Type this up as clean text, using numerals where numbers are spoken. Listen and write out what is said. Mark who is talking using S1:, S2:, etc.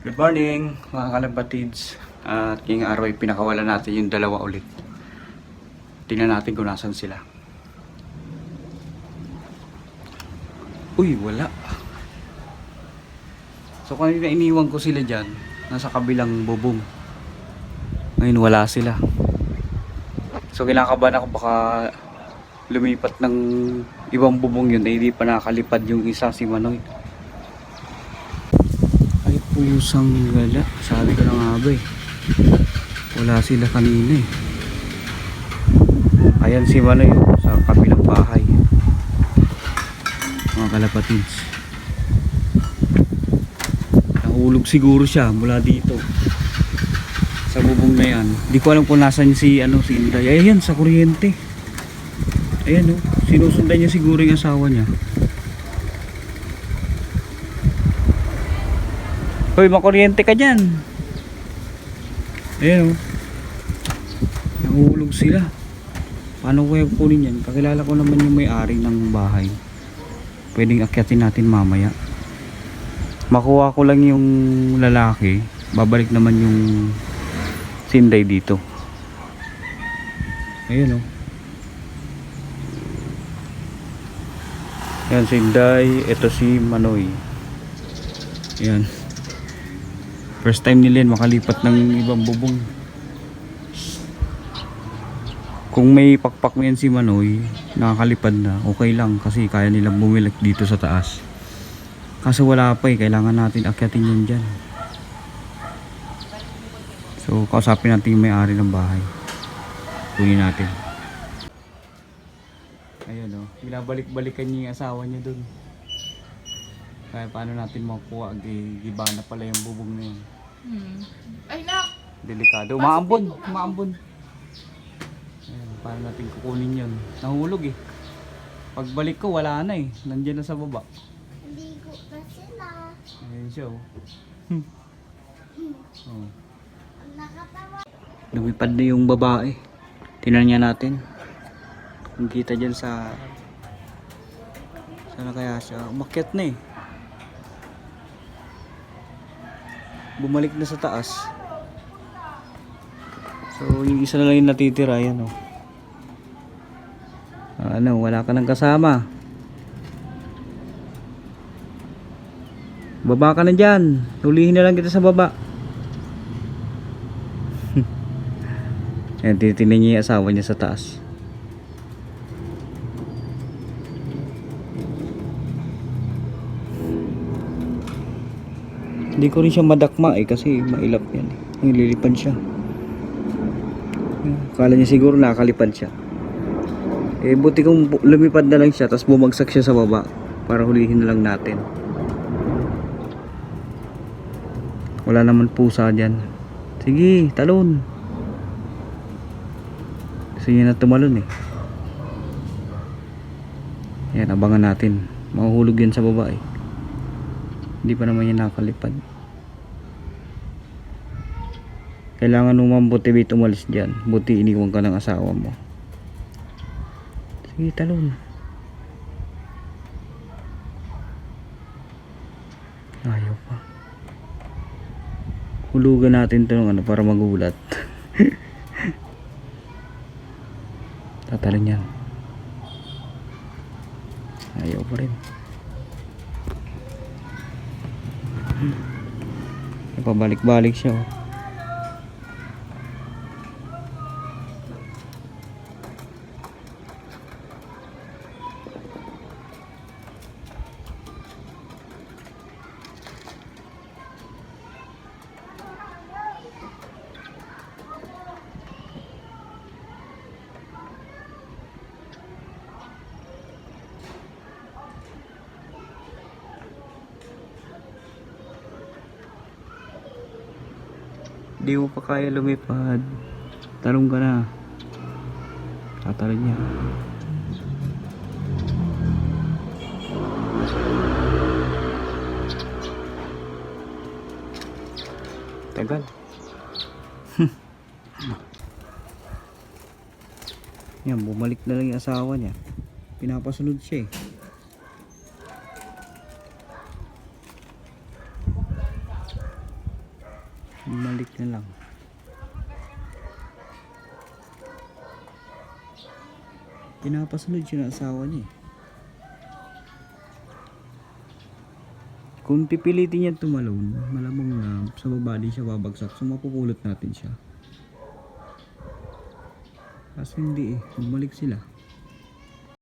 S1: Good morning mga kalabatids. At ngayong araw ay pinakawalan natin yung dalawa ulit. Tingnan natin kung nasan sila. Uy, wala. So kanina iniwan ko sila dyan, nasa kabilang bubong. Ngayon wala sila. So kinakabahan ako baka lumipat ng ibang bubong yun, hindi pa nakakalipad yung isa, si Manoy. Ay pusang gala, sabi ko na nga ba eh, wala sila kanina eh. Ayan si Manoy sa kabilang bahay, mga kalapatids. Nahulog siguro siya mula dito sa bubong na yan. Di ko alam kung nasan si si Inday. Ayan sa kuryente. Ayan sinusundan niya siguro yung asawa niya. Hoy, makuryente ka dyan. Ayan nahulog sila. Paano ko yung kunin yan? Kakilala ko naman yung may-ari ng bahay. Pwedeng akyatin natin mamaya. Makuha ko lang yung lalaki, babalik naman yung Sinday dito. Ayan Ayan si Inday, ito si Manoy. Ayan. First time nila makalipat ng ibang bubong. Kung may pakpak mo yan si Manoy, nakakalipad na, okay lang kasi kaya nilang bumalik dito sa taas. Kasi wala pa kailangan natin akyatin yun dyan. So kausapin natin yung may-ari ng bahay. Kunin natin. Ayan binabalik-balikan niya yung asawa niya dun. Kaya paano natin makuha? Giba na pala yung bubong na yun.
S2: Ay nak!
S1: Delikado. Umaambon. Ayan, paano natin kukunin yun? Nahulog Pagbalik ko wala na Nandiyan na sa baba.
S2: Ligo na sila.
S1: Ayan siya
S2: Nakatawa.
S1: Lumipad na yung babae. Tingnan niya natin. Kung kita dyan sa... Sana kaya siya? Umakyat na Bumalik na sa taas. So yung isa na lang yung natitira. Ayan wala ka ng kasama. Baba ka na dyan. Hulihin na lang kita sa baba. Ayan, tinitingnan niya yung asawa niya sa taas. Hindi ko rin siya madakma kasi mailap yan Nililipad siya. Akala niya siguro nakakalipad siya. Buti kung lumipad na lang siya tapos bumagsak siya sa baba para hulihin na lang natin. Wala naman pusa dyan. Sige, talon. Gusto niya na tumalon Yan, abangan natin. Mahuhulog yan sa baba Hindi pa naman yan nakalipad. Kailangan naman buti umalis dyan. Buti iniwan ka ng asawa mo. Sige, talon. Ayaw pa. Hulugan natin ito ng para magulat. Tatalon yan. Ayaw pa rin. Pabalik-balik siya Di mo pa kaya lumipad. Talong ka na. Tatalon niya. Tagal. Yan, bumalik na lang yung asawa niya. Pinapasunod siya Bumalik na lang. Pinapasunod siya ng asawa niya eh. Kung pipilitin niya tumalon, malamang na sa baba din siya babagsak. So mapupulot natin siya. Kasi hindi eh. Bumalik sila.